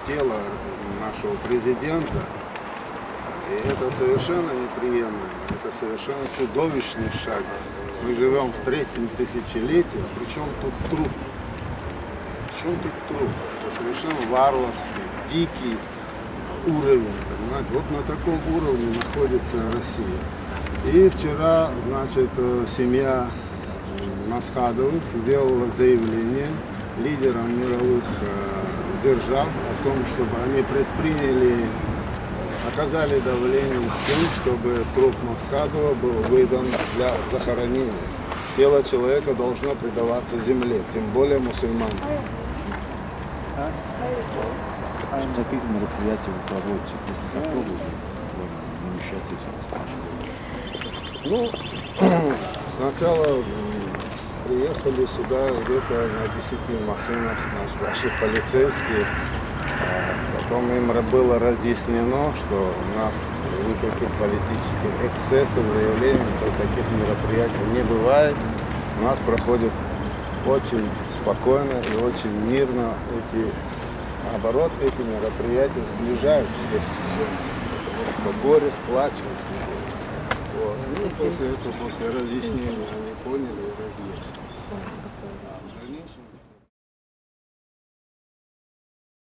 тело нашего президента. И это совершенно неприемлемо, это совершенно чудовищный шаг. Мы живем в третьем тысячелетии, причем тут труд? Причем тут труд? Это совершенно варварский, дикий уровень, понимаете? Вот на таком уровне находится Россия. И вчера, значит, семья Масхадовых сделала заявление лидерам мировых держав о том, чтобы они оказали давление с тем, чтобы труп Масхадова был выдан для захоронения. Тело человека должно предаваться земле, тем более мусульманам. Что таких мероприятий вы проводите, если попробуете намещать эти? Ну, сначала приехали сюда где-то на 10 машинах наши полицейские. Потом им было разъяснено, что у нас никаких политических эксцессов, заявлений, таких мероприятий не бывает. У нас проходит очень спокойно и очень мирно наоборот, эти мероприятия сближают всех чеченцев. Горе сплачивают. Вот. Ну, после разъяснения они поняли и разъехали.